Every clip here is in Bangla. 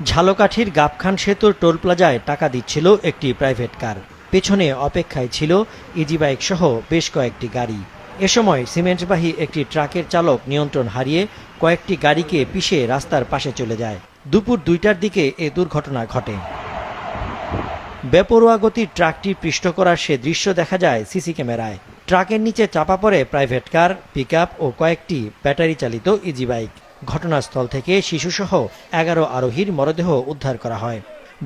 ঝালকাঠির গাবখান সেতুর টোল প্লাজায় টাকা দিচ্ছিল একটি প্রাইভেট কার। পেছনে অপেক্ষায় ছিল ইজি বাইক সহ বেশ কয়েকটি গাড়ি। এ সময় সিমেন্টবাহী একটি ট্রাকের চালক নিয়ন্ত্রণ হারিয়ে কয়েকটি গাড়িকে পিষে রাস্তার পাশে চলে যায়। দুপুর 2টার দিকে এ দুর্ঘটনা ঘটে। বেপরোয়া গতির ট্রাকটি পিষ্ট করার সে দৃশ্য দেখা যায় সিসি ক্যামেরায়। ট্রাকের নিচে চাপা পড়ে প্রাইভেট কার, পিকআপ ও কয়েকটি ব্যাটারি চালিত ইজি বাইক। ঘটনাস্থল থেকে শিশুসহ 11 আরোহীর মরদেহ উদ্ধার করা হয়।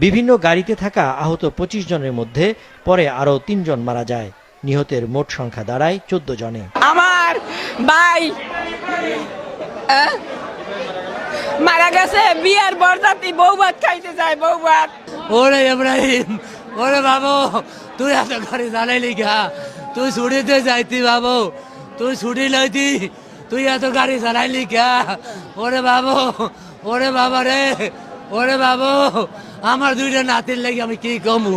বিভিন্ন গাড়িতে থাকা আহত 25 জনের মধ্যে পরে আরও 3 জন মারা যায়। নিহতের মোট সংখ্যা দাঁড়ায় 14 জনে। আমার ভাই মারা গেছে, বিয়ার বরযাত্রী বউ ভাত খাইতে যায়, বউ ভাত। ওরে ইব্রাহিম, ওরে বাবু, তুই এত গাড়ি চালাইলি গা? তুই ছুটিতে যাইতি বাবু, তুই ছুটি লইতি, তুই এত গাড়ি চালাইলি গা? ওরে বাবু, ওরে বাবা রে, ওরে বাবু, আমার দুইটা নাতির লাগি আমি কি কমু,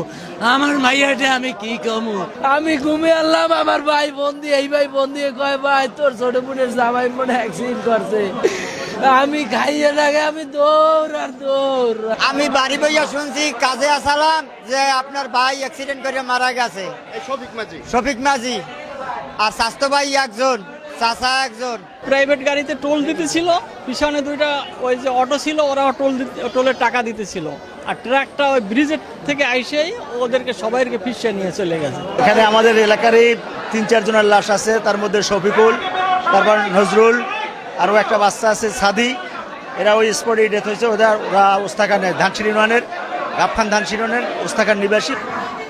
আমার মাইয়াটে আমি কি কমু? আমি ঘুমে আনলাম, আমার ভাই ফোন দিয়ে, এই ভাই ফোন দিয়ে কয় ভাই তোর ছোট বোনের জামাই মনে অ্যাক্সিডেন্ট করছে। আমি খাইয়ে লাগে, আমি দৌড় আর দৌড়। আমি বাড়ি বইয়া শুনছি কাজে আসালাম যে আপনার ভাই অ্যাক্সিডেন্ট করে মারা গেছে। শফিক মাঝি আর স্বাস্থ্য ভাই একজন, চাচা একজন। প্রাইভেট গাড়িতে টোল দিতেছিল, পিছনে দুইটা ওই যে অটো ছিল, ওরা টোলের টাকা দিতেছিল, আর ট্রাকটা ওই ব্রিজের থেকে আইসেই ওদেরকে সবাইকে পিছিয়ে নিয়ে চলে গেছে। এখানে আমাদের এলাকারই 3-4 জনের লাশ আছে, তার মধ্যে শফিকুল, তারপর নজরুল, আরও একটা বাচ্চা আছে সাদি। এরা ওই স্পটে ডেথ হয়েছে। ওরা ওস্তাখানের ধানসির ইউনিয়নের, গাবখান ধানসির ইউনিয়নের ওস্তাখান নিবাসী।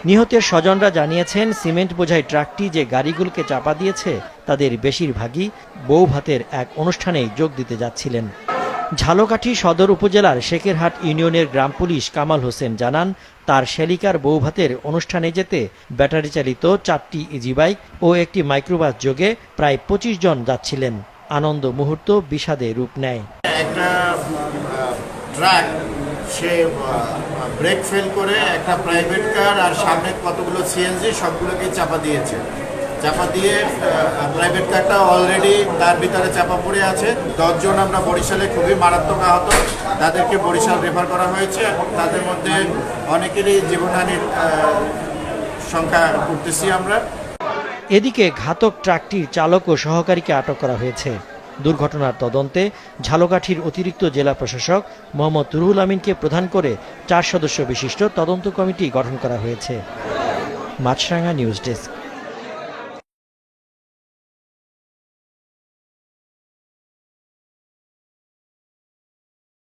নিহতের স্বজনরা জানিয়েছেন, সিমেন্ট বোঝাই ট্রাকটি যে গাড়িগুলোকে চাপা দিয়েছে তাদের বেশিরভাগই বউ ভাতের এক অনুষ্ঠানেই যোগ দিতে যাচ্ছিলেন। ঝালকাঠি সদর উপজেলার শেখেরহাট ইউনিয়নের গ্রাম পুলিশ কামাল হোসেন জানান, তার শ্যালিকার বউ ভাতের অনুষ্ঠানে যেতে ব্যাটারি চালিত 4টি ইজি বাইক ও একটি মাইক্রোবাস যোগে প্রায় 25 জন যাচ্ছিলেন। আনন্দ মুহূর্ত বিষাদে রূপ নেয়। একটা ট্রাক সে ব্রেক ফেল করে একটা প্রাইভেট কার আর সামনে কতগুলো সিএনজি সবগুলোকে চাপা দিয়েছে। চাপা দিয়ে প্রাইভেট কারটা অলরেডি তার ভিতরে চাপা পড়ে আছে। 10 জন আমরা বরিশালে খুবই মারাত্মক আহত, তাদেরকে বরিশাল রেফার করা হয়েছে এবং তাদের মধ্যে অনেকেরই জীবনহানির সংখ্যা করতেছি আমরা। এদিকে ঘাতক ট্রাকটির চালক ও সহকারীকে আটক করা হয়েছে। দুর্ঘটনার তদন্তে ঝালকাঠির অতিরিক্ত জেলা প্রশাসক মোহাম্মদ রুহুল আমিনকে প্রধান করে 4 সদস্য বিশিষ্ট তদন্ত কমিটি গঠন করা হয়েছে। মাছরাঙা নিউজ ডেস্ক।